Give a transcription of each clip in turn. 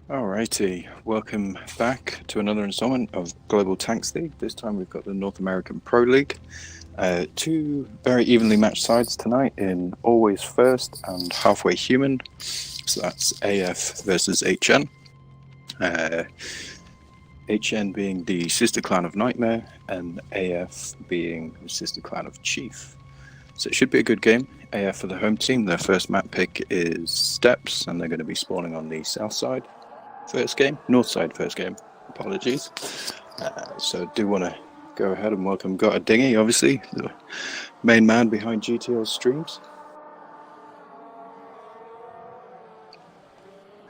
Alrighty, welcome back to another installment of Global Tanks League. This time we've got the North American Pro League. Two very evenly matched sides tonight in Always First and Halfway Human. So that's AF versus HN. HN being the sister clan of Nightmare and AF being the sister clan of Chief. So it should be a good game. AF for the home team. Their first map pick is Steps, and they're going to be spawning on the south side. North side first game, apologies. So do want to go ahead and welcome Got a Dinghy, obviously, the main man behind GTL streams.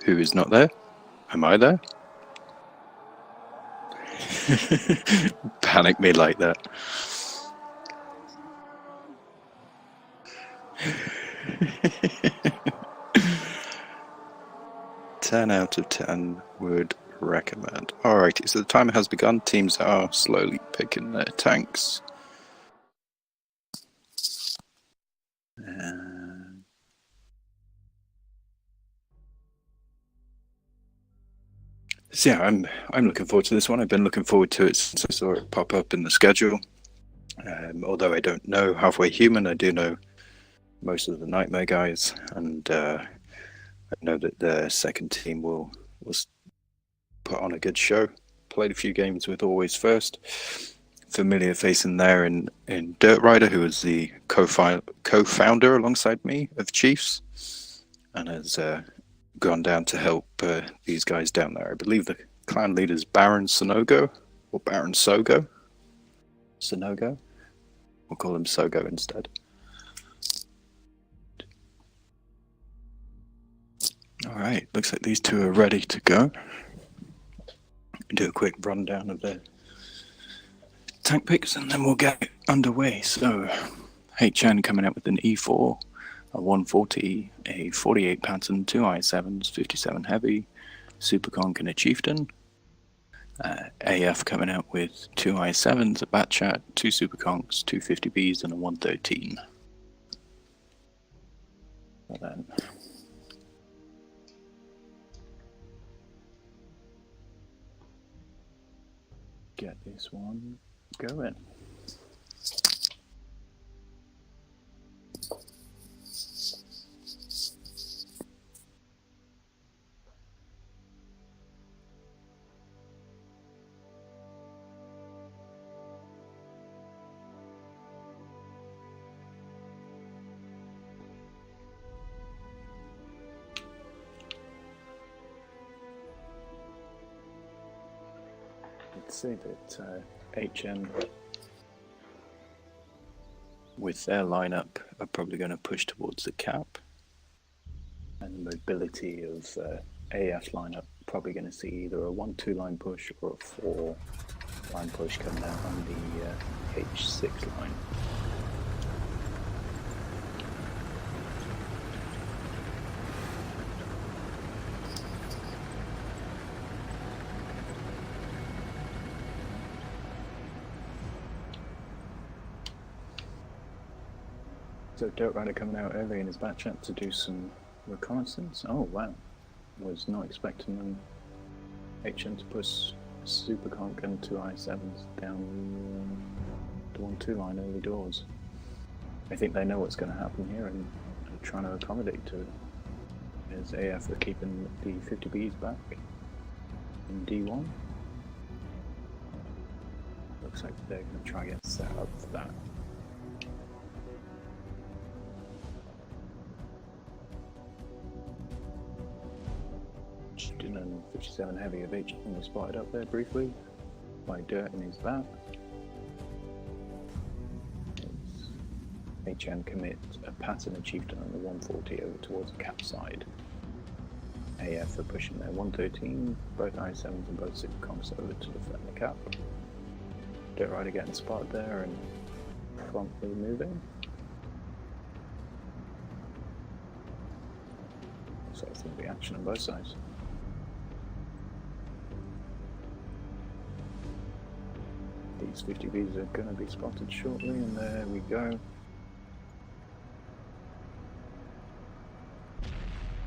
Who is not there? Am I there? Panic me like that. Ten out of 10 would recommend. Alrighty, so the timer has begun. Teams are slowly picking their tanks. So yeah, I'm looking forward to this one. I've been looking forward to it since I saw it pop up in the schedule. Although I don't know Halfway Human, I do know most of the Nightmare guys, and I know that the second team will put on a good show. Played a few games with Always First. Familiar face in there in Dirt Rider, who was the co-founder alongside me of Chiefs, and has gone down to help these guys down there. I believe the clan leader is Baron Sonogo, or Baron Sogo. Sonogo? We'll call him Sogo instead. Alright, looks like these two are ready to go. Do a quick rundown of their tank picks and then we'll get underway. So, HN coming out with an E4, a 140, a 48 pattern, 2 I7s, 57 heavy, Super Conk and a Chieftain. AF coming out with 2 I7s, a Batchat, 2 Super Conks, 2 50Bs and a 113. And then get this one going. Let's say that HN with their lineup are probably going to push towards the cap, and the mobility of AF lineup probably going to see either a 1-2 line push or a 4 line push coming out on the H6 line. So Dirt Rider coming out early in his Batchat to do some reconnaissance. Oh wow, was not expecting them HN to push Super Conk and 2 I7s down the 1-2 line early doors. I think they know what's going to happen here and are trying to accommodate to it. As AF are keeping the 50Bs back in D1. Looks like they're going to try and get set up for that. And 57 heavy of HN was spotted up there briefly by Dirt in his bat. HN commit a pattern and Chieftain on the 140 over towards the cap side. AF are pushing their 113, both I7s and both Super Conks over to defend the cap. Dirt Rider getting spotted there and promptly moving. So it's going to be action on both sides. These 50Bs are going to be spotted shortly, and there we go.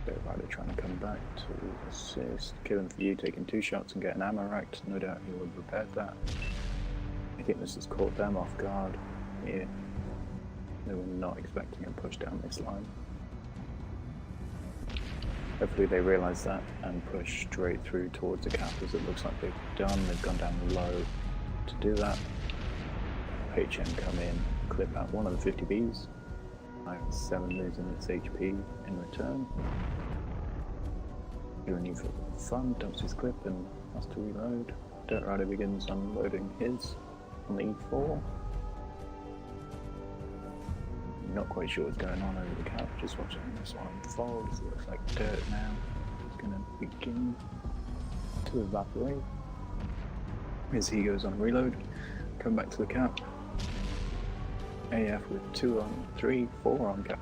Dirt Rider trying to come back to assist. Killing for you, taking 2 shots and getting ammo racked. No doubt he would have repaired that. I think this has caught them off guard here. They were not expecting a push down this line. Hopefully they realise that and push straight through towards the cap, as it looks like they've done. They've gone down low to do that. HM come in, clip out one of the 50Bs. 7 losing its HP in return. Doing you for fun, dumps his clip and has to reload. Dirt Rider begins unloading his on the E4. Not quite sure what's going on over the cap, just watching this one unfold. It looks like Dirt now is going to begin to evaporate as he goes on reload. Come back to the cap. AF with 2 on 3, 4 on cap.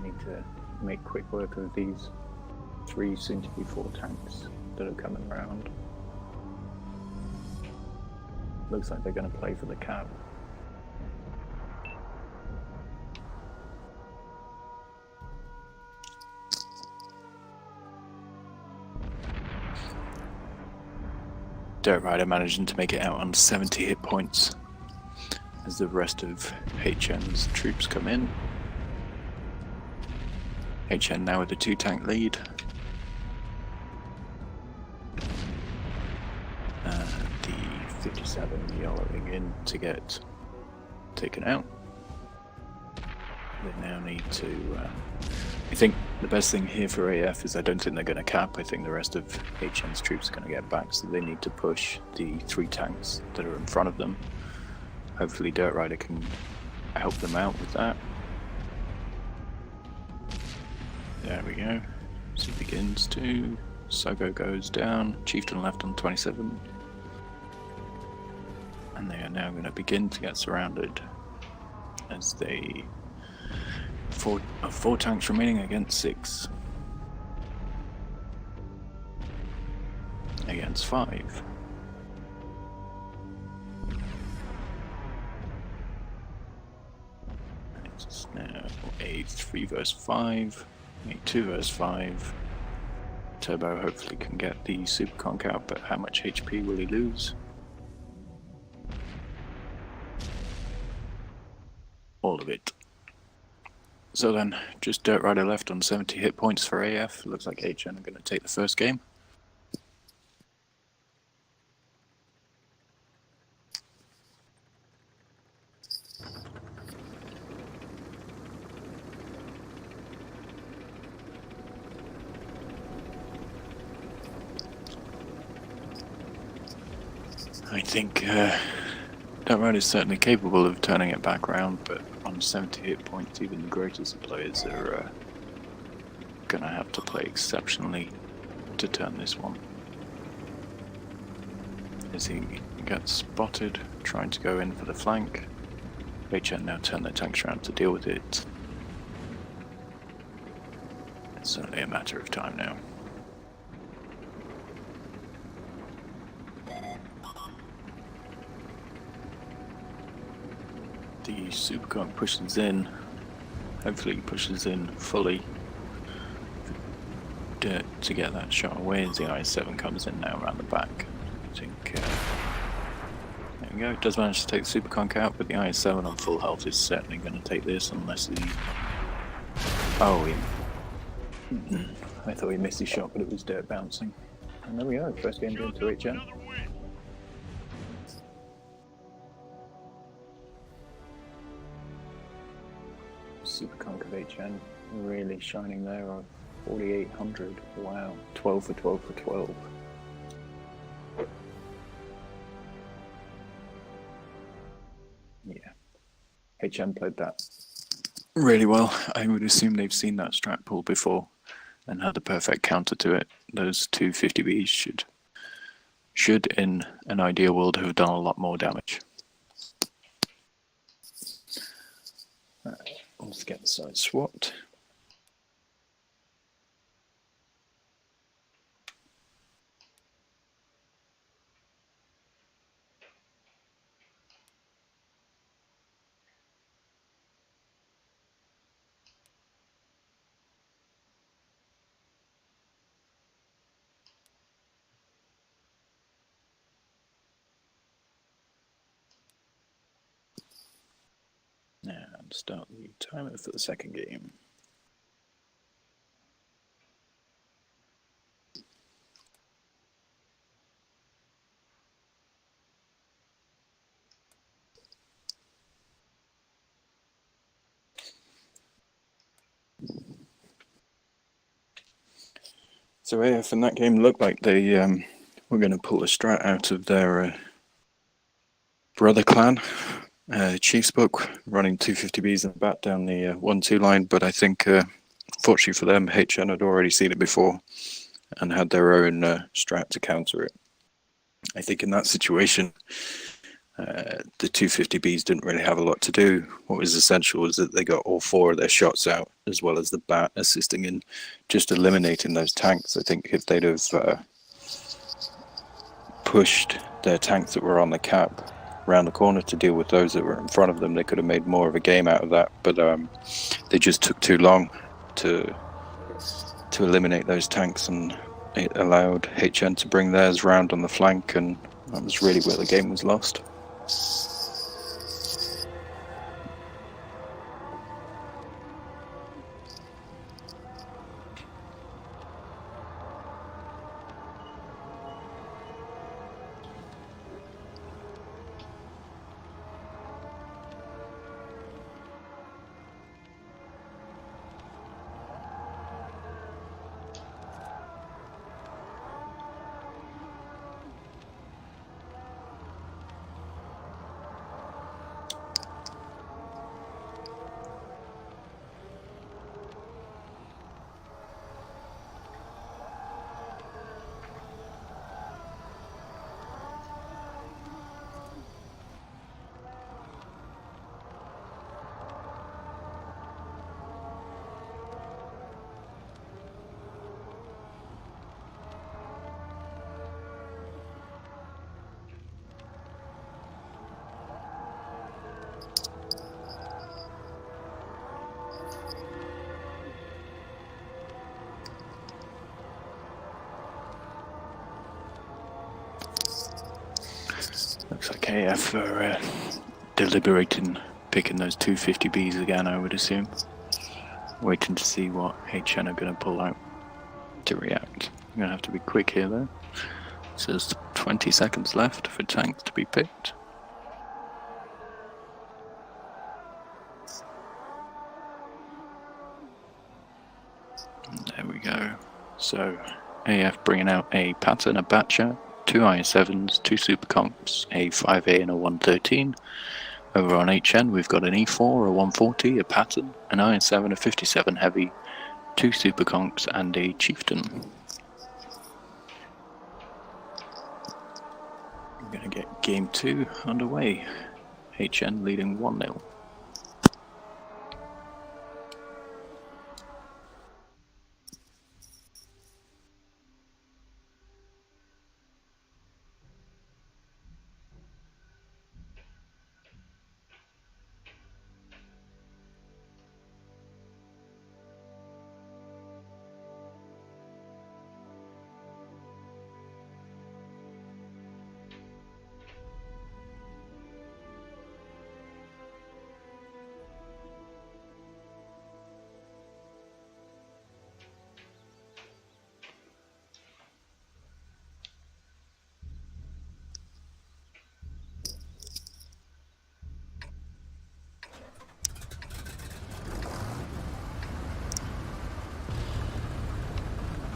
Need to make quick work of these 3 soon to be 4 tanks that are coming around. Looks like they're going to play for the cap. Dirt Rider managing to make it out on 70 hit points as the rest of HN's troops come in. HN now with a 2 tank lead. The 57 yellowing in to get taken out. They now need to... I think the best thing here for AF is I don't think they're going to cap. I think the rest of HN's troops are going to get back, so they need to push the 3 tanks that are in front of them. Hopefully Dirt Rider can help them out with that. There we go. So it begins to... Sogo goes down, Chieftain left on 27. And they are now going to begin to get surrounded as they... 4 tanks remaining against 6. Against 5. It's now a 3 versus 5, a 2 versus 5. Turbo hopefully can get the super conk out, but how much HP will he lose? All of it. So then, just Dirt Rider left on 70 hit points for AF. Looks like HN are going to take the first game. I think Dirt Rider is certainly capable of turning it back around, but on 70 hit points, even the greatest of players are going to have to play exceptionally to turn this one. As he gets spotted, trying to go in for the flank. HN now turn their tanks around to deal with it. It's only a matter of time now. The Superconk pushes in, hopefully he pushes in fully to get that shot away as the IS-7 comes in now around the back. I think, there we go, does manage to take the Superconk out, but the IS-7 on full health is certainly going to take this unless he... Oh, I thought he missed his shot, but it was dirt bouncing. And there we go, first game going to HN. Superconk of HN really shining there on 4,800. Wow, 12 for 12 for 12. Yeah, HN played that really well. I would assume they've seen that strat pool before and had the perfect counter to it. Those 2 50Bs should in an ideal world have done a lot more damage. Let's get the side swapped. start the timer for the second game. So AF in that game looked like they were going to pull a strat out of their brother clan. Chiefs Book running 250Bs in the back down the 1-2 line, but I think fortunately for them, HN had already seen it before and had their own strat to counter it. I think in that situation, the 250Bs didn't really have a lot to do. What was essential was that they got all 4 of their shots out, as well as the bat assisting in just eliminating those tanks. I think if they'd have pushed their tanks that were on the cap around the corner to deal with those that were in front of them, they could have made more of a game out of that. But they just took too long to eliminate those tanks, and it allowed HN to bring theirs round on the flank, and that was really where the game was lost. Looks like AF are deliberating picking those 250Bs again, I would assume. Waiting to see what HN are going to pull out to react. I'm going to have to be quick here though. So there's 20 seconds left for tanks to be picked. And there we go. So AF bringing out a Pattern, a Batcher, 2 IS7s, 2 Super Comps, a 5A and a 113. Over on HN we've got an E4, a 140, a Pattern, an IS7, a 57 Heavy, 2 Super Conks and a Chieftain. We're going to get game 2 underway. HN leading 1-0.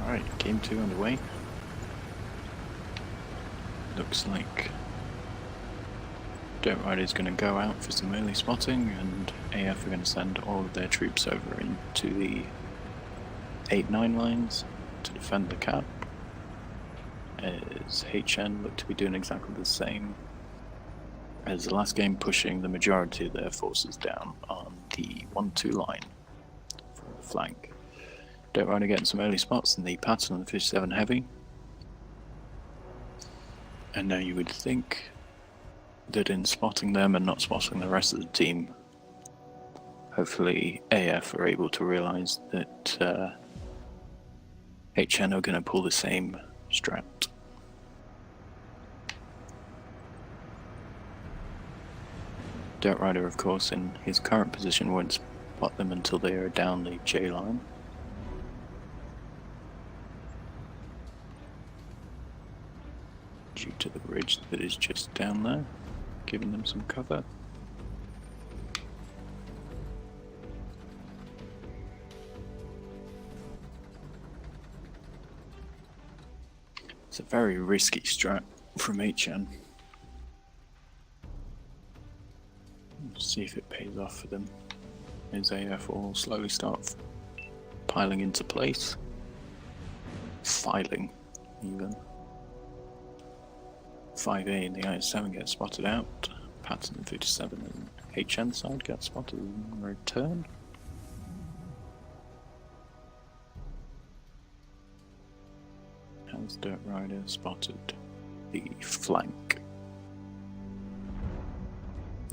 Alright, game 2 underway. Looks like Dirt Rider's going to go out for some early spotting, and AF are going to send all of their troops over into the 8-9 lines to defend the cap. As HN look to be doing exactly the same as the last game, pushing the majority of their forces down on the 1-2 line for the flank. Dirt Rider getting some early spots in the Pattern and the 57 Heavy. And now you would think that in spotting them and not spotting the rest of the team, hopefully AF are able to realise that HN are going to pull the same strat. Dirt Rider, of course, in his current position won't spot them until they are down the J line. Due to the ridge that is just down there, giving them some cover. It's a very risky strat from HN. Let's see if it pays off for them. As AF will slowly start piling into place. Filing, even. 5A and the IS-7 get spotted out. Patton 37 and HN side get spotted in return. Has Dirt Rider spotted the flank?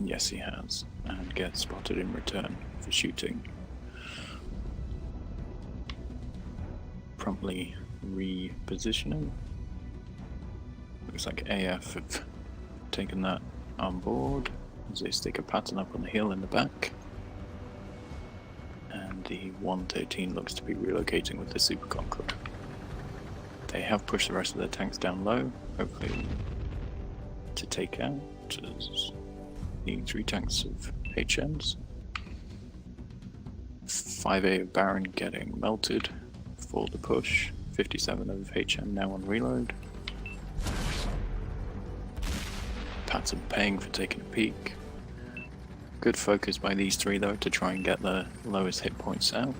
Yes, he has, and gets spotted in return for shooting. Promptly repositioning. Looks like AF have taken that on board as they stick a pattern up on the hill in the back. And the 113 looks to be relocating with the Super Conqueror. They have pushed the rest of their tanks down low, hopefully to take out the 3 tanks of HNs. 5A of Baron getting melted for the push. 57 of HN now on reload. Patton paying for taking a peek. Good focus by these 3 though to try and get the lowest hit points out.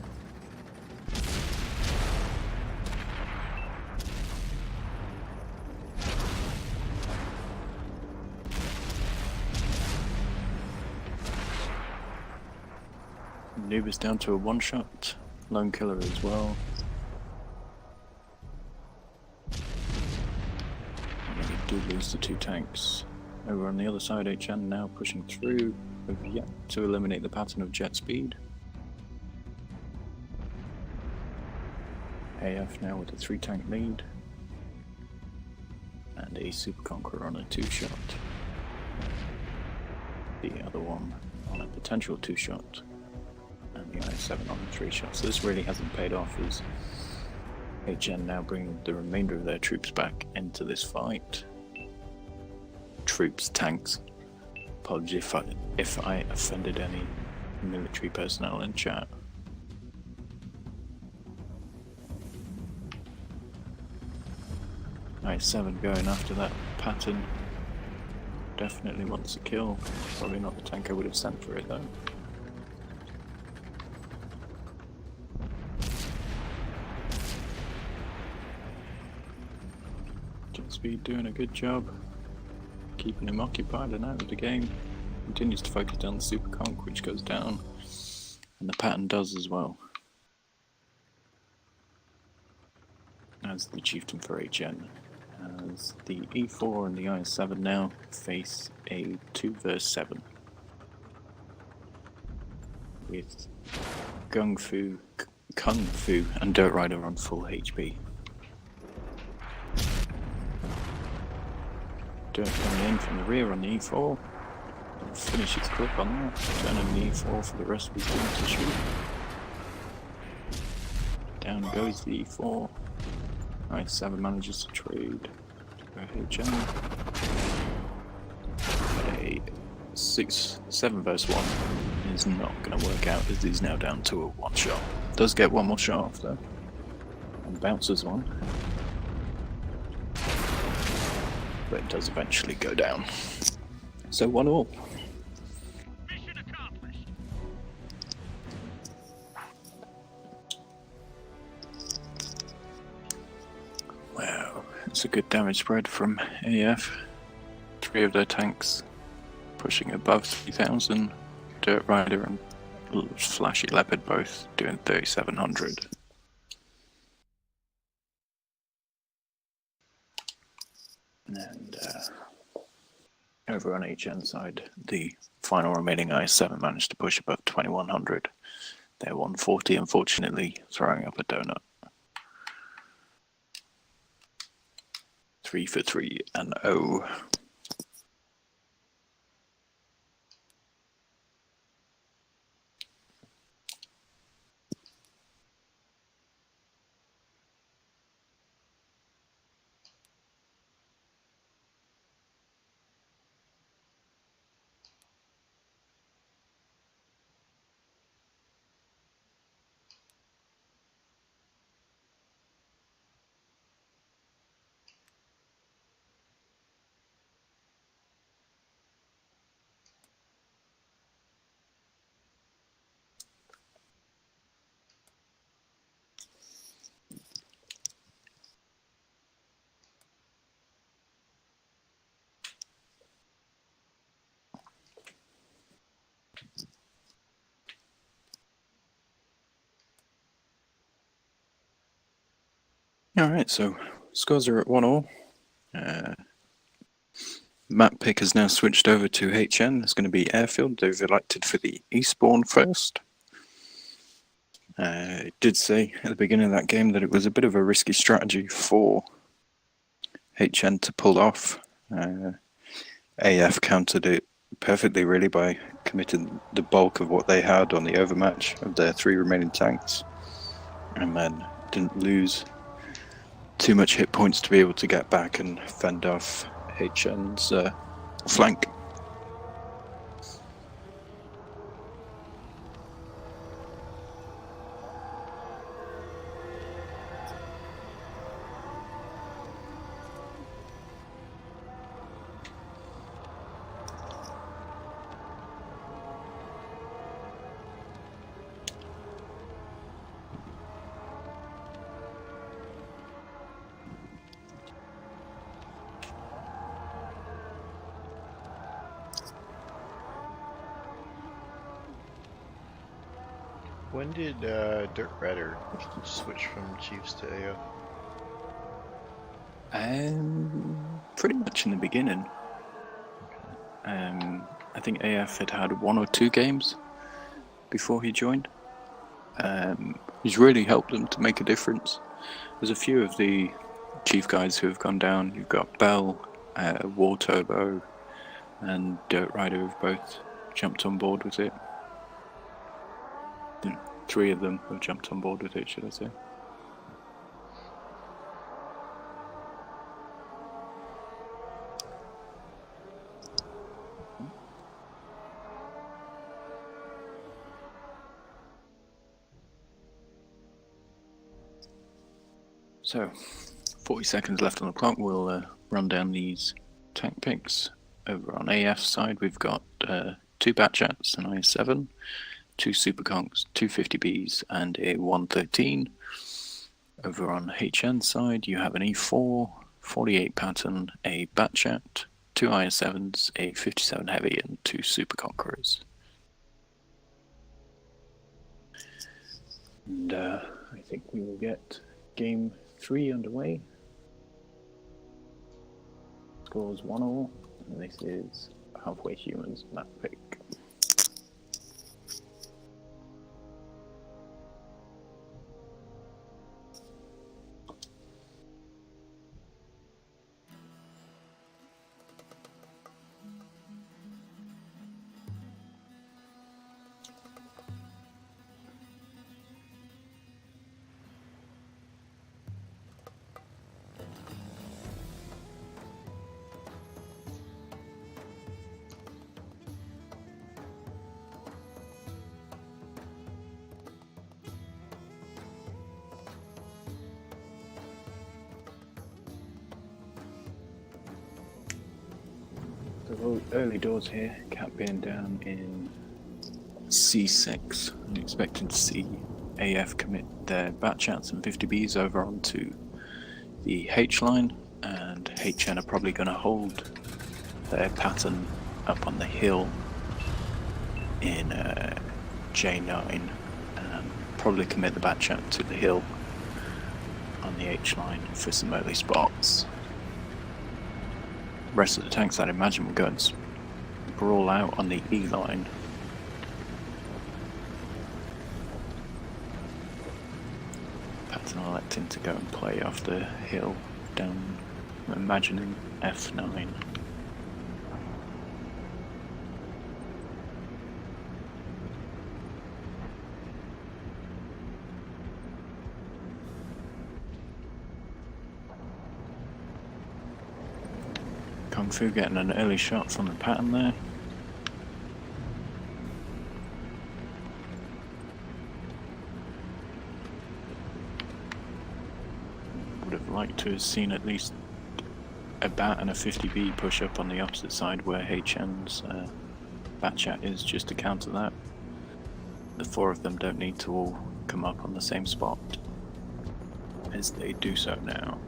Nuba's down to a 1-shot, Lone Killer as well. And we do lose the 2 tanks. Over on the other side, HN now pushing through. We've yet to eliminate the pattern of jet speed. AF now with a 3 tank lead. And a Super Conqueror on a 2-shot. The other one on a potential 2-shot. And the IS-7 on the 3-shot. So this really hasn't paid off as HN now bring the remainder of their troops back into this fight. Troops, tanks. Apologies if I offended any military personnel in chat. IS-7 going after that pattern. Definitely wants a kill. Probably not the tank I would have sent for it though. Jet Speed doing a good job. Keeping him occupied and out of the game. Continues to focus down the Super Conch, which goes down. And the pattern does as well. As the Chieftain for HN. As the E4 and the IS-7 now face a 2 vs 7. With Kung Fu and Dirt Rider on full HP. Dirt coming in from the rear on the E4. Finish his clip on that. Turning the E4 for the rest of his team to shoot. Down goes the E4. IS-7 manages to trade to HN. A 7 vs 1 is not going to work out as he's now down to a 1-shot. Does get 1 more shot off though. And bounces one. But it does eventually go down. So 1-1. Mission accomplished. Wow, it's a good damage spread from AF. 3 of their tanks pushing above 3,000. Dirt Rider and Flashy Leopard both doing 3,700. And over on HN side, the final remaining IS-7 managed to push above 2,100. They're 140, unfortunately, throwing up a donut. 3 for 3 and 0. Alright, so scores are at 1-1. Map pick has now switched over to HN. It's going to be Airfield. They've elected for the Eastbourne first. It did say at the beginning of that game that it was a bit of a risky strategy for HN to pull off. AF countered it perfectly, really, by committing the bulk of what they had on the overmatch of their 3 remaining tanks, and then didn't lose too much hit points to be able to get back and fend off HN's flank. When did Dirk Redder switch from Chiefs to AO? Pretty much in the beginning. I think AF had 1 or 2 games before he joined. He's really helped them to make a difference. There's a few of the Chief guys who have gone down. You've got Bell, War Turbo, and Dirt Rider who've both jumped on board with it. 3 of them have jumped on board with it, should I say. So, 40 seconds left on the clock. We'll run down these tank picks. Over on AF side, we've got 2 Batchats, an IS-7, 2 Superconks, 2 50Bs, and a 113. Over on HN side, you have an E4, 48 pattern, a Batchat, 2 IS-7s, a 57 Heavy, and 2 Super Conquerors. And I think we will get game 3 underway. Scores 1-1, and this is Halfway Humans map pick. So early doors here, Cap being down in C6. I'm expecting to see AF commit their Batchats and 50Bs over onto the H line, and HN are probably going to hold their pattern up on the hill in J9 and probably commit the Batchat to the hill on the H line for some early spots. Rest of the tanks, I'd imagine, will go and brawl out on the E line. Patton electing to go and play off the hill down, I'm imagining F9. Kung Fu getting an early shot from the pattern there. Would have liked to have seen at least a Bat and a 50B push up on the opposite side where HN's Batchat is, just to counter that. The 4 of them don't need to all come up on the same spot as they do so now.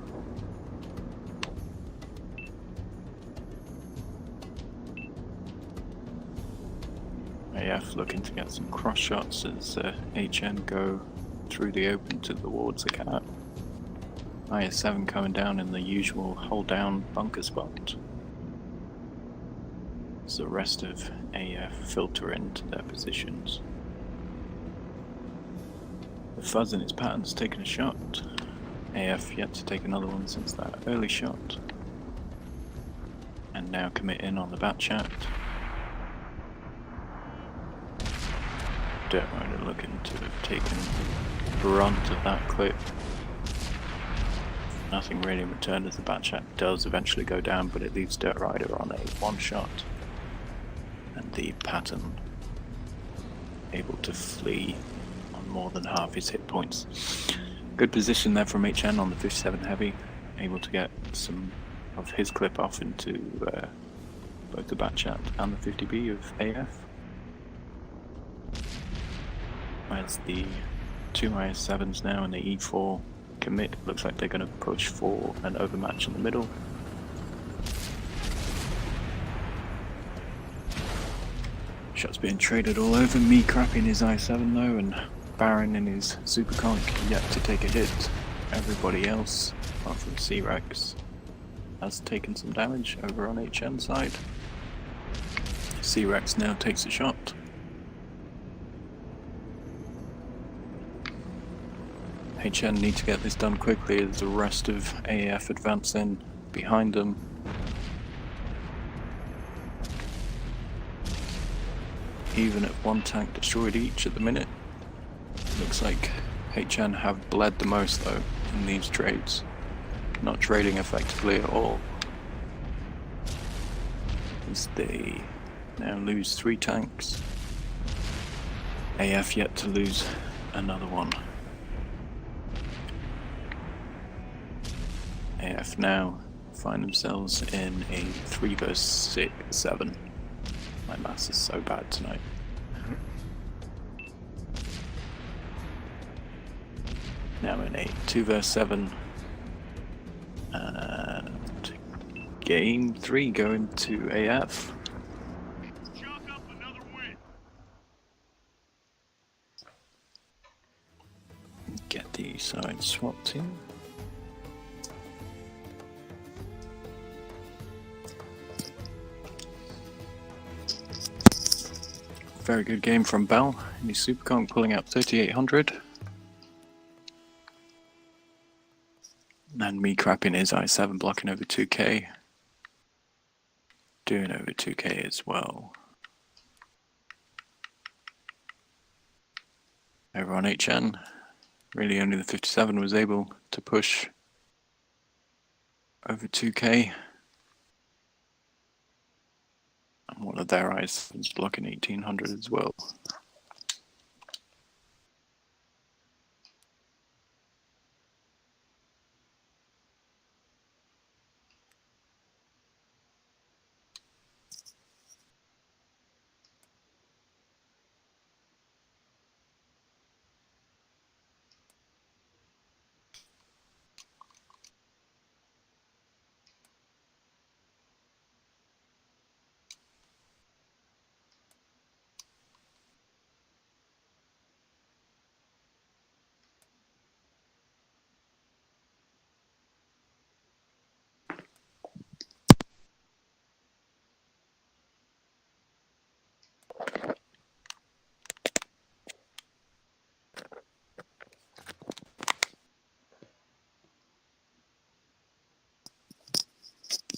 AF looking to get some cross shots as HN go through the open towards the Cat. IS-7 coming down in the usual hold down bunker spot. As the rest of AF filter into their positions. The Fuzz in its pattern's taken a shot. AF yet to take another one since that early shot. And now commit in on the bat chat. Dirt Rider looking to have taken brunt of that clip. Nothing really in return as the bat chat does eventually go down, but it leaves Dirt Rider on a one shot. And the pattern able to flee on more than half his hit points. Good position there from HN on the 57 Heavy, able to get some of his clip off into both the bat chat and the 50B of AF. As the two IS-7s now and the E4 commit, looks like they're going to push for an overmatch in the middle. Shots being traded all over. Me crapping his I-7 though, and Baron in his Super Conk yet to take a hit. Everybody else, apart from C-Rex, has taken some damage over on HN side. C-Rex now takes a shot. HN need to get this done quickly as the rest of AF advance in behind them. Even at one tank destroyed each at the minute. Looks like HN have bled the most though in these trades. Not trading effectively at all. As they now lose 3 tanks. AF yet to lose another one. AF now find themselves in a 3 vs 7. My maths is so bad tonight. Now in a 2 vs 7. And game 3 going to AF. Chalk up another win. Get the side swap team. Very good game from Bell. He's Super Conk pulling out 3800. And me crapping his I-7 blocking over 2k. Doing over 2k as well. Over on HN, really only the 57 was able to push over 2k. And one of their eyes is blocking 1800 as well.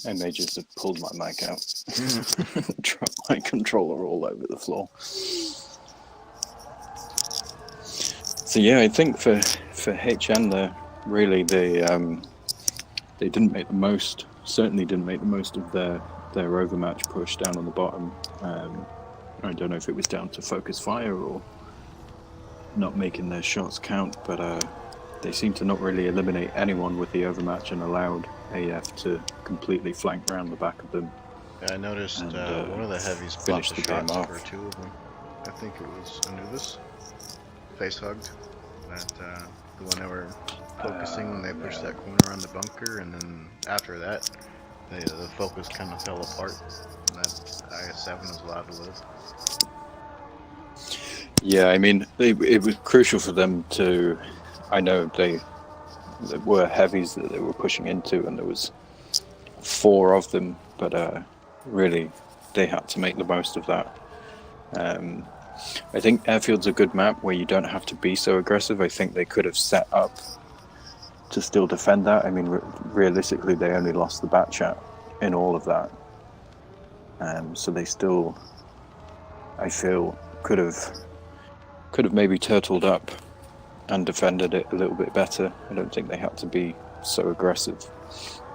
I may just have pulled my mic out. Dropped my controller all over the floor. So yeah, I think for HN there, really they didn't make the most. Certainly didn't make the most of their overmatch push down on the bottom. I don't know if it was down to focus fire or not making their shots count, but they seemed to not really eliminate anyone with the overmatch and allowed AF to completely flank round the back of them. Yeah, I noticed And, one of the heavies finish blocked the the game shots off. for 2 of them. I think it was Anubis. Face hugged. That the one they were focusing when they pushed that corner around the bunker, and then after that, the focus kind of fell apart. And that IS-7 was allowed to live. Yeah, I mean, it was crucial for them to. I know they there were heavies that they were pushing into, and there was 4 of them, but really they had to make the most of that. I think Airfield's a good map where you don't have to be so aggressive. I think they could have set up to still defend that. I mean, realistically, they only lost the bat chat in all of that. So they still, I feel, could have maybe turtled up and defended it a little bit better. I don't think they had to be so aggressive.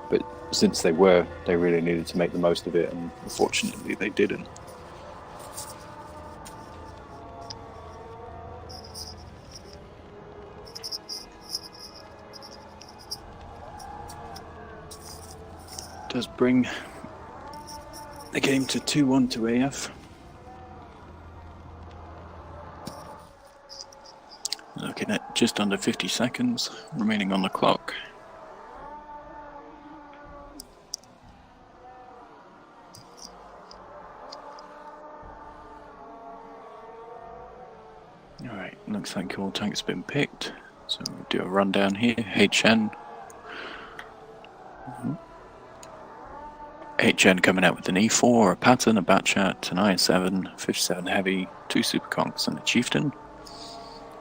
But since they were, they really needed to make the most of it, and unfortunately they didn't. Does bring the game to 2-1 to AF. Looking at just under 50 seconds remaining on the clock. Alright, looks like all tanks have been picked. So we'll do a rundown here. HN. HN coming out with an E4, a Pattern, a Batchat, an IS-7, 57 Heavy, 2 Superconks and a Chieftain.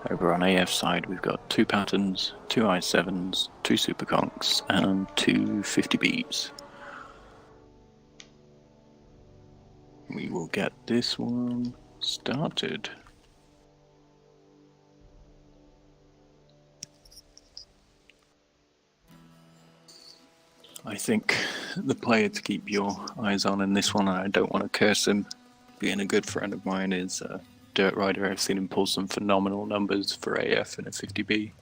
Over on AF side we've got 2 Patterns, 2 IS-7s, 2 Superconks and 2 50Bs. We will get this one started. I think the player to keep your eyes on in this one, and I don't want to curse him, being a good friend of mine, is Dirt Rider. I've seen him pull some phenomenal numbers for AF in a 50B.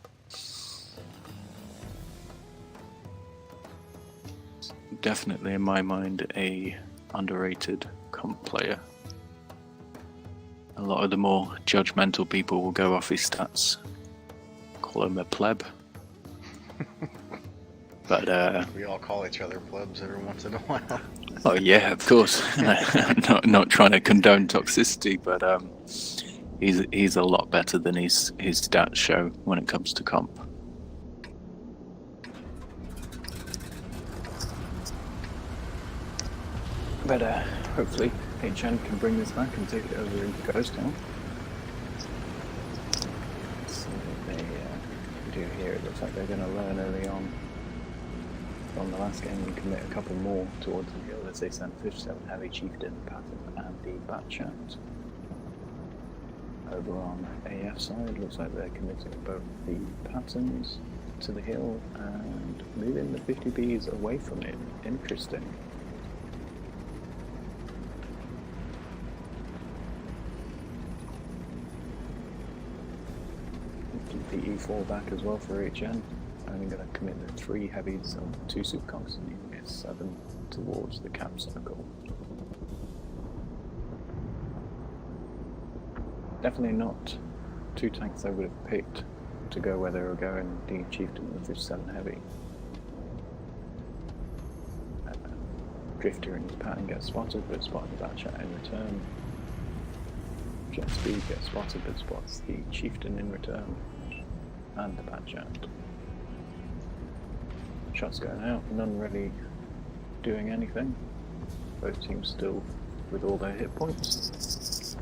Definitely, in my mind, a underrated comp player. A lot of the more judgmental people will go off his stats, call him a pleb. But we all call each other plebs every once in a while. Oh yeah, of course. not trying to condone toxicity, but he's a lot better than his stats show when it comes to comp. But hopefully HN can bring this back and take it over into Ghost Town. So they do here. It looks like they're going to learn early on from the last game and commit a couple more towards the hill as they send 57 Heavy, Chieftain, Pattern and the Batchat. Over on AF side, looks like they're committing both the Patterns to the hill and moving the 50Bs away from it. Interesting. Keep the E4 back as well for HN. I'm going to commit the 3 heavies and 2 superconks and the S7 towards the cap circle. Definitely not 2 tanks I would have picked to go where they were going, the Chieftain and the 57 Heavy. Drifter and his pattern gets spotted, but spotted the Batchat in return. Jet Speed gets spotted, but spots the Chieftain in return. And the Batchat. Shots going out, none really doing anything. Both teams still with all their hit points.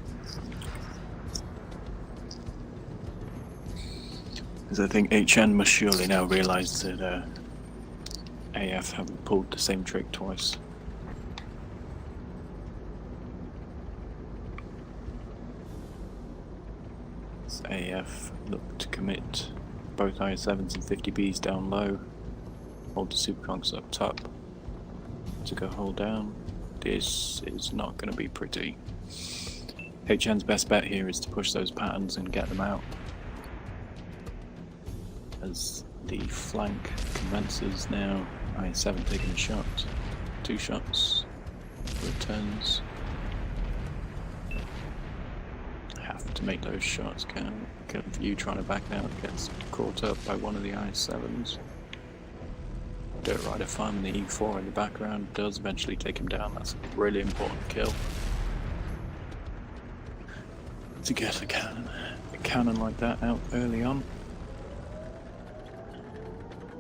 Because I think HN must surely now realise that AF haven't pulled the same trick twice. As AF look to commit both IS-7s and 50Bs down low. Hold the Superconks up top to go hold down. This is not going to be pretty. HN's best bet here is to push those patterns and get them out. As the flank commences now, IS-7 taking a shot. 2 shots. Returns. Have to make those shots count. View trying to back out, gets caught up by one of the IS-7s. Dirt Rider farming the E4 in the background, does eventually take him down. That's a really important kill. To get a cannon like that out early on.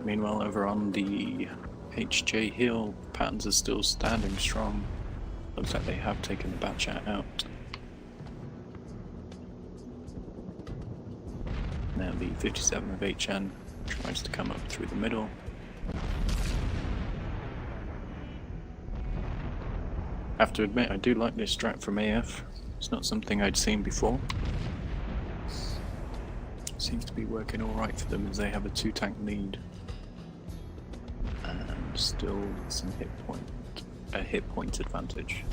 Meanwhile, over on the HJ Hill, Patterns are still standing strong. Looks like they have taken the Batchat out. Now the 57 of HN tries to come up through the middle. Have to admit, I do like this strat from AF. It's not something I'd seen before. Seems to be working alright for them as they have a 2-tank lead. And still some hit point advantage.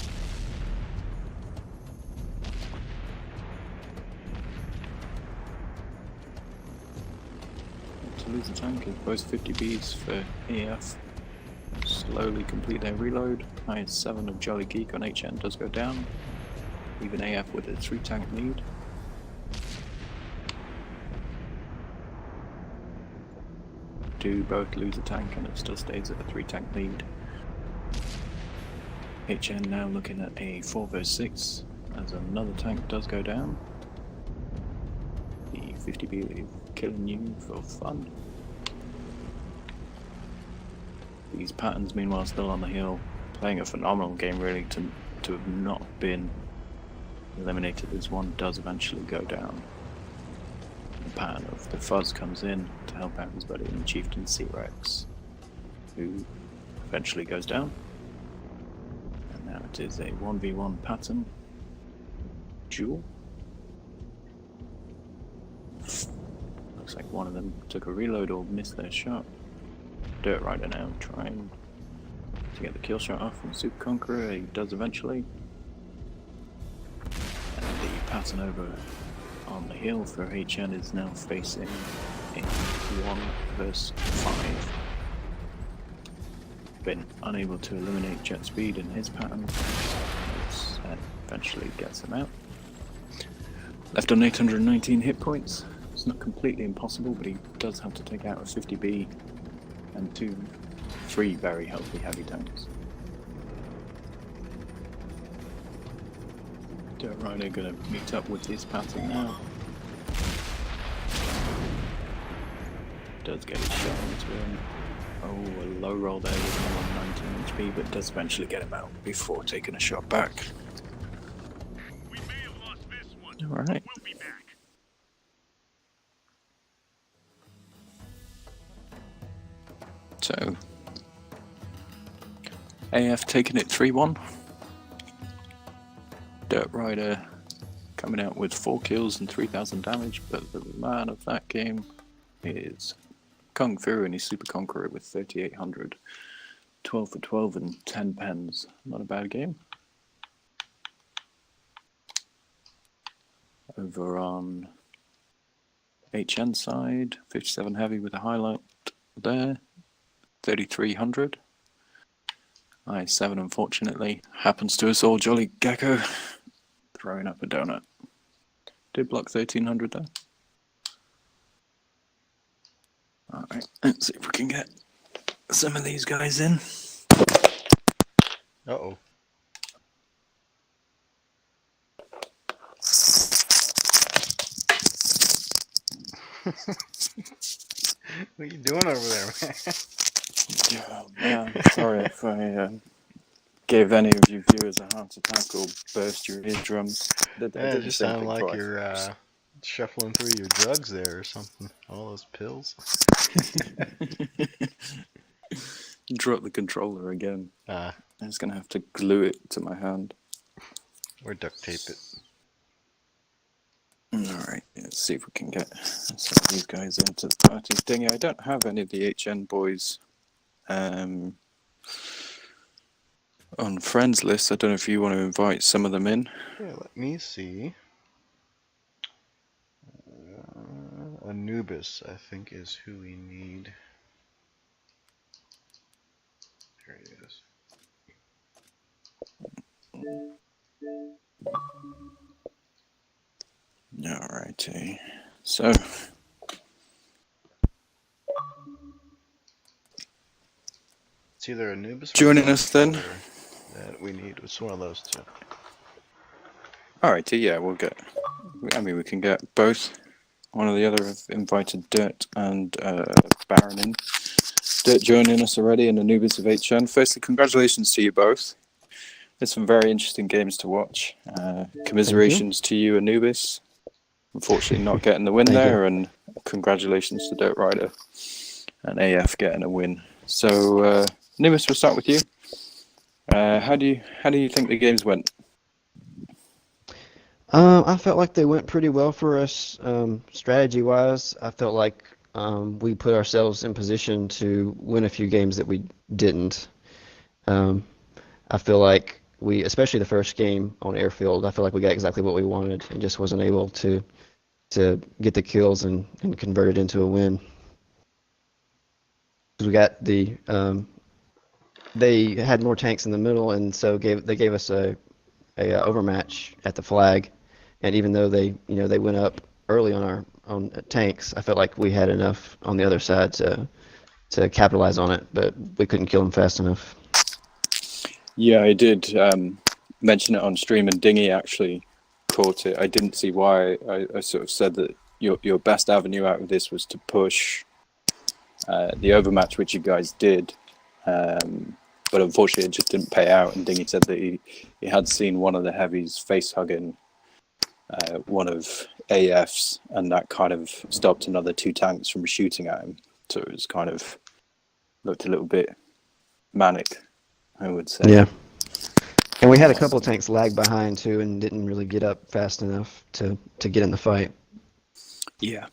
To lose a tank is both 50Bs for AF. Slowly complete their reload. -7 of Jolly Geek on HN does go down. Even AF with a 3-tank lead. Do both lose a tank and it still stays at a 3-tank lead. HN now looking at a 4 vs 6 as another tank does go down. The 50B killing you for fun. These Patterns meanwhile still on the hill, playing a phenomenal game really to have not been eliminated as one does eventually go down. The pattern of the Fuzz comes in to help out his buddy in Chieftain C-Rex, who eventually goes down. And now it is a 1v1 pattern duel. Looks like one of them took a reload or missed their shot. Dirt Rider now trying to get the kill shot off from Super Conqueror. He does eventually. And the pattern over on the hill for HN is now facing a 1 vs 5. Been unable to eliminate Jet Speed in his pattern. Eventually gets him out. Left on 819 hit points. It's not completely impossible, but he does have to take out a 50B and 3 very healthy heavy tanks. Dirt Rider gonna meet up with his pattern now. Does get his shot into him. Oh, a low roll there with him on 19 HP, but does eventually get him out before taking a shot back. We may have lost this one. Alright. We'll be back. So, AF taking it 3-1. Dirt Rider coming out with 4 kills and 3,000 damage, but the man of that game is Kung Fu and his Super Conqueror with 3,800. 12 for 12 and 10 pens. Not a bad game. Over on HN side, 57 heavy with a highlight there. 3,300. I7 unfortunately happens to us all. Jolly Gecko throwing up a donut. Did block 1,300 though. Alright, let's see if we can get some of these guys in. Uh-oh. What are you doing over there, man? Oh, man, sorry if I gave any of you viewers a heart attack or burst your eardrums. It just sounded like you're shuffling through your drugs there or something. All those pills. Drop the controller again. I'm just gonna have to glue it to my hand. Or duct tape it. Alright, let's see if we can get some of these guys into the party. Dingy, I don't have any of the HN boys on friends list. I don't know if you want to invite some of them in. Yeah, let me see. Anubis, I think, is who we need. There he is. Alrighty, so It's either Anubis or joining us then. that we need. It's one of those two. Alrighty, yeah, we'll get. I mean, we can get both. One or the other have invited Dirt and Baron in. Dirt joining us already, and Anubis of HN. Firstly, congratulations to you both. There's some very interesting games to watch. Commiserations to you, Anubis. Unfortunately, not getting the win there, and congratulations to Dirt Rider and AF getting a win. So, Anubis, we'll start with you. How do you think the games went? I felt like they went pretty well for us, strategy-wise. I felt like we put ourselves in position to win a few games that we didn't. I feel like we, especially the first game on Airfield, I feel like we got exactly what we wanted and just wasn't able to get the kills and convert it into a win. We got they had more tanks in the middle, and so they gave us a overmatch at the flag. And even though they went up early on tanks, I felt like we had enough on the other side to capitalize on it, but we couldn't kill them fast enough. Yeah, I did mention it on stream, and Dingy actually caught it. I didn't see why. I sort of said that your best avenue out of this was to push the overmatch, which you guys did, but unfortunately it just didn't pay out. And Dingy said that he had seen one of the heavies face hugging one of AF's, and that kind of stopped another 2 tanks from shooting at him. So it was kind of looked a little bit manic, I would say. Yeah. And we had a couple of tanks lag behind too, and didn't really get up fast enough to get in the fight. Yeah.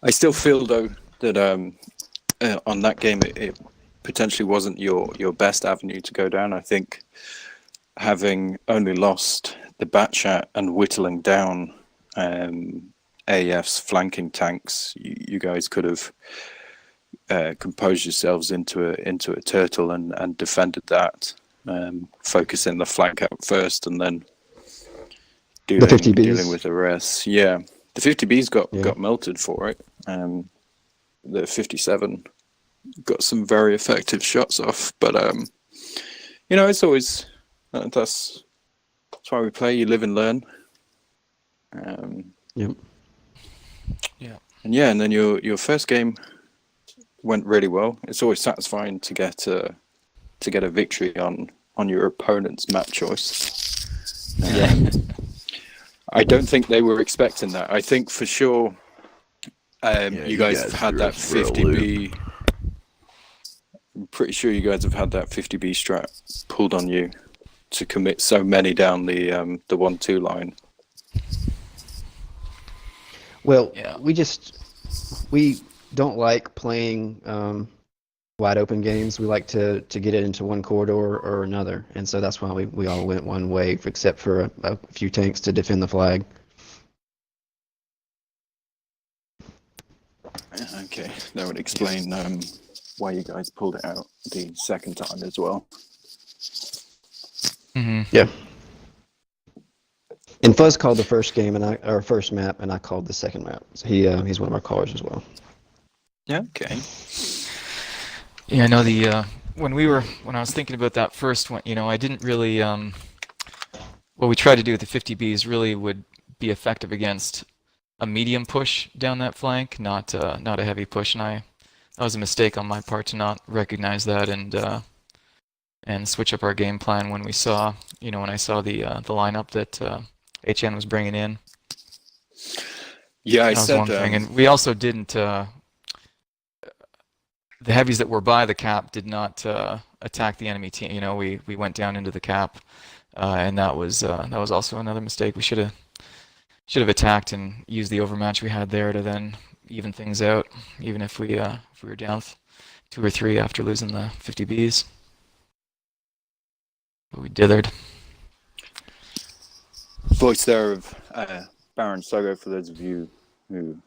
I still feel though that on that game it potentially wasn't your best avenue to go down. I think having only lost the Batchat and whittling down AF's flanking tanks, you guys could have composed yourselves into a turtle and defended that, focusing the flank out first and then dealing with the rest. Yeah, the 50Bs got melted for it. The 57 got some very effective shots off, but it's always that's why we play. You live and learn. Yep. Yeah. And then your first game went really well. It's always satisfying to get a victory on your opponent's map choice. I don't think they were expecting that. I think for sure you guys have had that 50B. I'm pretty sure you guys have had that 50B strat pulled on you to commit so many down the 1-2 line. Well, we don't like playing wide open games. We like to get it into one corridor or another, and so that's why we all went one way, except for a few tanks to defend the flag. Okay, that would explain why you guys pulled it out the second time as well. Mm-hmm. Yeah. And Fuzz called the first game our first map, and I called the second map. So he's one of our callers as well. Yeah. Okay. Yeah, I know when I was thinking about that first one, I didn't really what we tried to do with the 50Bs really would be effective against a medium push down that flank, not a heavy push, and that was a mistake on my part to not recognize that and switch up our game plan when I saw the lineup that HN was bringing in. Yeah, that was one thing, and we also didn't. The heavies that were by the cap did not attack the enemy team. We went down into the cap, and that was also another mistake. We should have attacked and used the overmatch we had there to then even things out, even if we were down 2 or 3 after losing the 50Bs. But we dithered. Voice there of Baron Sogo, for those of you who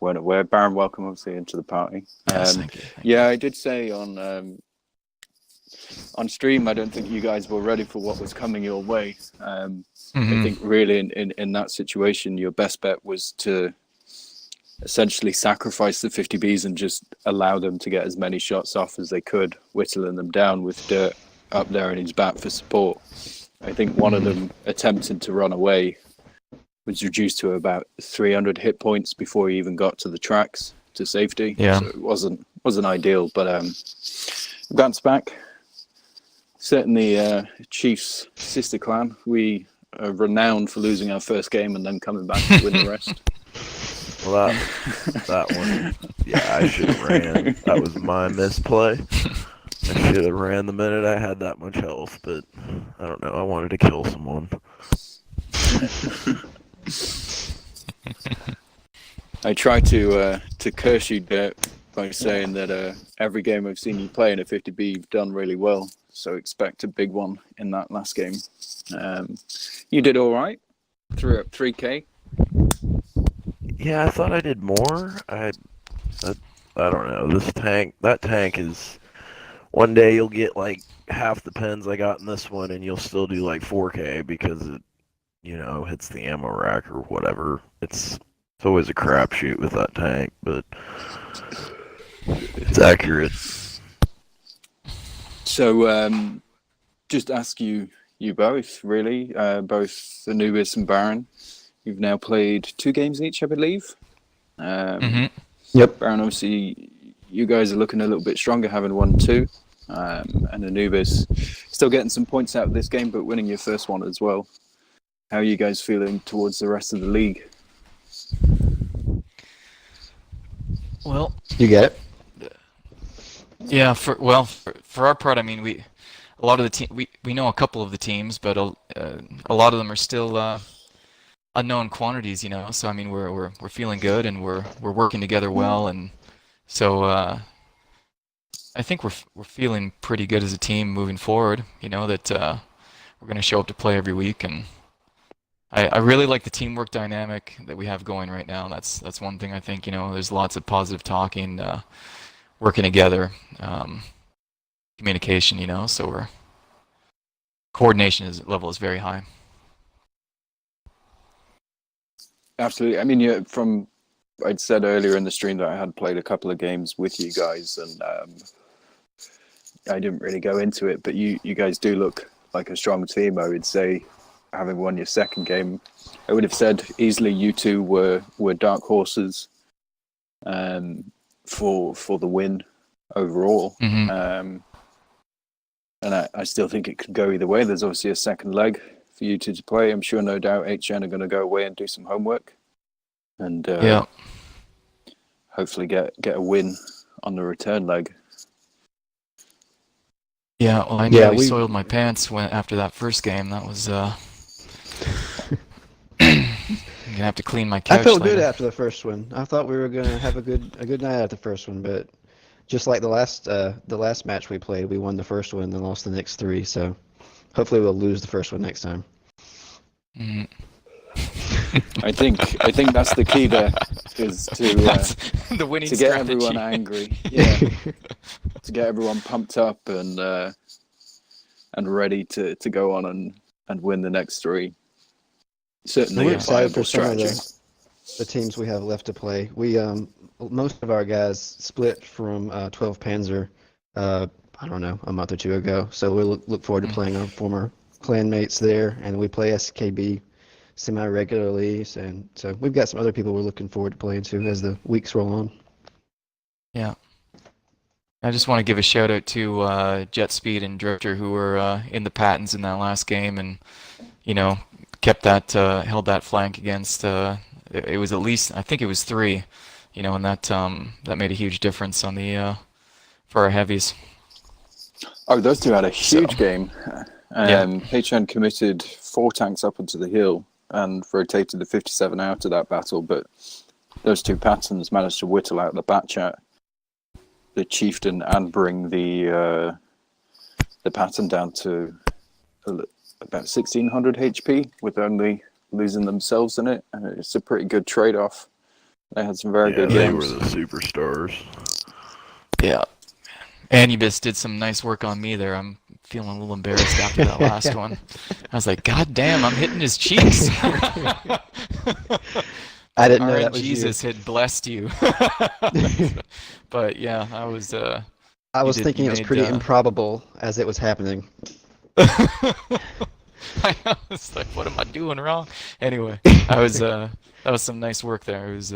weren't aware. Baron, welcome obviously into the party. Yes, thank you. Yeah, I did say on stream, I don't think you guys were ready for what was coming your way. I think really in that situation, your best bet was to essentially sacrifice the 50Bs and just allow them to get as many shots off as they could, whittling them down with Dirt up there in his back for support. I think one of them attempted to run away, was reduced to about 300 hit points before he even got to the tracks to safety. Yeah. So it wasn't ideal, but bounced back. Certainly, Chiefs sister clan. We are renowned for losing our first game and then coming back to win the rest. Well, that one, yeah, I should have ran. That was my misplay. I should have ran the minute I had that much health, but I don't know. I wanted to kill someone. I try to curse you, Dirt, by saying that every game I've seen you play in a 50B, you've done really well. So expect a big one in that last game. You did all right. Threw up 3K. Yeah, I thought I did more. I don't know. That tank is. One day you'll get like half the pens I got in this one, and you'll still do like 4K because it, hits the ammo rack or whatever. It's always a crapshoot with that tank, but it's accurate. So, just ask you both, really, both Anubis and Baron. You've now played 2 games each, I believe. Yep. Baron, obviously, you guys are looking a little bit stronger, having won 2. And Anubis still getting some points out of this game, but winning your first one as well. How are you guys feeling towards the rest of the league? Well, You get it? yeah, for our part, I mean, we know a couple of the teams, but a lot of them are still unknown quantities, So I mean, we're feeling good, and we're working together well, and so I think we're feeling pretty good as a team moving forward. That we're going to show up to play every week, and I really like the teamwork dynamic that we have going right now. That's one thing I think. There's lots of positive talking, working together, communication. So our coordination level is very high. Absolutely. I mean, from I'd said earlier in the stream that I had played a couple of games with you guys, and I didn't really go into it, but you guys do look like a strong team. I would say, having won your second game, I would have said easily you two were dark horses for the win overall. Mm-hmm. And I still think it could go either way. There's obviously a second leg for you two to play. I'm sure, no doubt, HN are going to go away and do some homework, and Yeah. hopefully get a win on the return leg. Yeah, well, I nearly soiled my pants after that first game. That was I'm gonna have to clean my couch I felt later. good after the first one. I thought we were gonna have a good night at the first one, but just like the last match we played, we won the first one and then lost the next 3. So hopefully we'll lose the first one next time. Mhm. I think that's the key there, is That's to the winning to get strategy. everyone angry, yeah, to get everyone pumped up and ready to go on and win the next 3. Certainly We're a excited viable for some of strategy. the teams we have left to play. We most of our guys split from 12 Panzer. I don't know, a month or 2 ago. So we look forward to playing our former clan mates there, and we play SKB semi-regularly, and so we've got some other people we're looking forward to playing to as the weeks roll on. Yeah. I just want to give a shout out to Jet Speed and Drifter, who were in the patents in that last game, and kept that held that flank against. It was at least, I think it was 3, and that made a huge difference on the for our heavies. Oh, those two had a huge game. Yeah. HN committed 4 tanks up onto the hill and rotated the 57 out of that battle, but those 2 patterns managed to whittle out the Batchat, the Chieftain, and bring the pattern down to about 1600 HP with only losing themselves in it. And it's a pretty good trade-off. They had some very good They games. were the superstars. Yeah. Anubis did some nice work on me there. I'm feeling a little embarrassed after that last one. I was like, God damn, I'm hitting his cheeks. I didn't know that was Jesus had blessed you. But yeah, I was. I was did- thinking you it was made, pretty improbable as it was happening. I was like, what am I doing wrong? Anyway, that was some nice work there. It was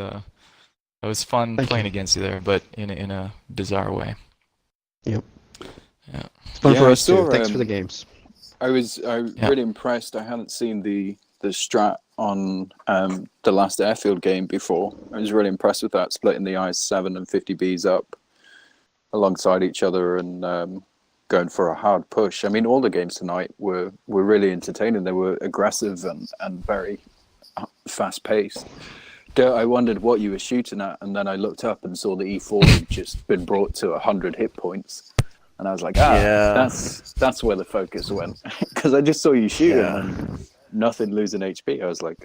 It was fun Thank playing you. against you there, but in a bizarre way. Yep. Yeah. It's fun Yeah, for I us too. saw, Thanks for the games. I was Yeah. really impressed. I hadn't seen the strat on the last airfield game before. I was really impressed with that, splitting the IS-7 and 50Bs up alongside each other and going for a hard push. I mean, all the games tonight were really entertaining. They were aggressive and very fast paced. I wondered what you were shooting at, and then I looked up and saw the E4 had just been brought to 100 hit points. And I was like, Yeah. that's where the focus went. Because I just saw you shooting Yeah. and nothing losing HP. I was like,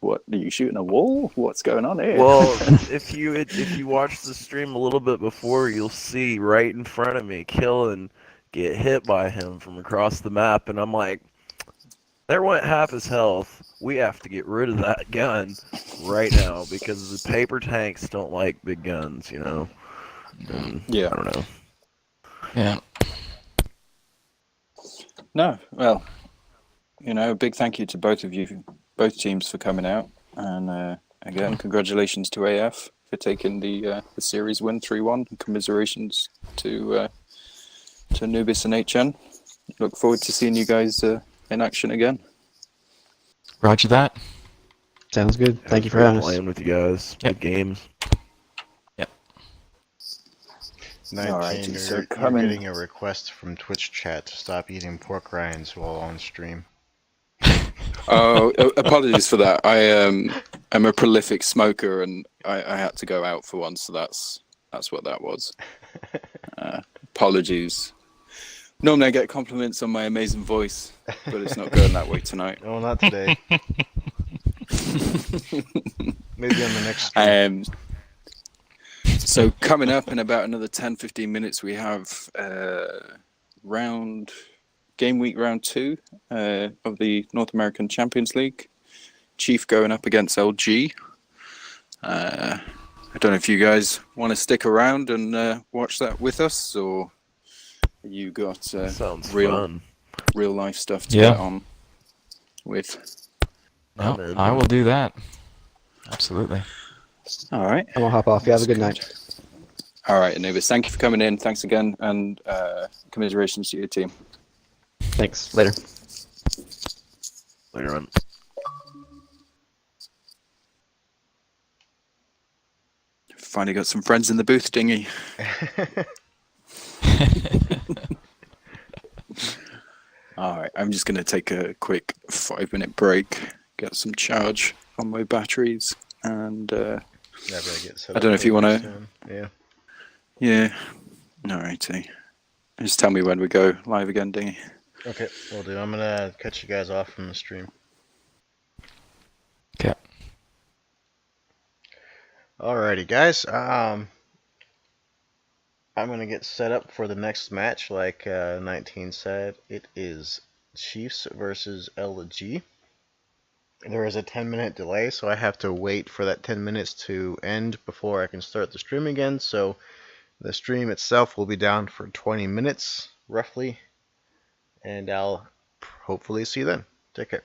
what, are you shooting a wall? What's going on here? Well, if you watch the stream a little bit before, you'll see right in front of me, Killen get hit by him from across the map, and I'm like, there went half his health. We have to get rid of that gun right now because the paper tanks don't like big guns, you know. And Yeah. I don't know. Yeah. No, well, a big thank you to both of you, both teams, for coming out. And again, congratulations to AF for taking the series win 3-1. Commiserations to Anubis and HN. Look forward to seeing you guys in action again. Roger that. Sounds good. Thank you for Great having us. playing with you guys. Yep. Good games. 19, Alright, you're, so you're coming- getting a request from Twitch chat to stop eating pork rinds while on stream. Oh, apologies for that. I'm a prolific smoker, and I had to go out for one, so that's what that was. Apologies. Normally I get compliments on my amazing voice, but it's not going that way tonight. No, not today. Maybe on the next stream. So coming up in about another 10-15 minutes, we have game week round 2 of the North American Champions League. Chief going up against LG. I don't know if you guys want to stick around and watch that with us, or you got Sounds real fun. real life stuff to Yeah. get on with. No, I'm in. I will do that. Absolutely. All right. I'm gonna hop off. You have a good night. All right, Anubis. Thank you for coming in. Thanks again, and commiserations to your team. Thanks. Later. Later on. Finally got some friends in the booth, Dingy. All right, I'm just going to take a quick 5-minute break, get some charge on my batteries, and Yeah, better get set I don't know up if you for wanna- next time. Yeah. yeah. All righty. Just tell me when we go live again, Dingy. Okay, will do. I'm gonna cut you guys off from the stream. Okay. Alrighty, guys. I'm gonna get set up for the next match. Like 19 said, it is Chiefs versus LG. There is a 10-minute delay, so I have to wait for that 10 minutes to end before I can start the stream again. So the stream itself will be down for 20 minutes, roughly. And I'll hopefully see you then. Take care.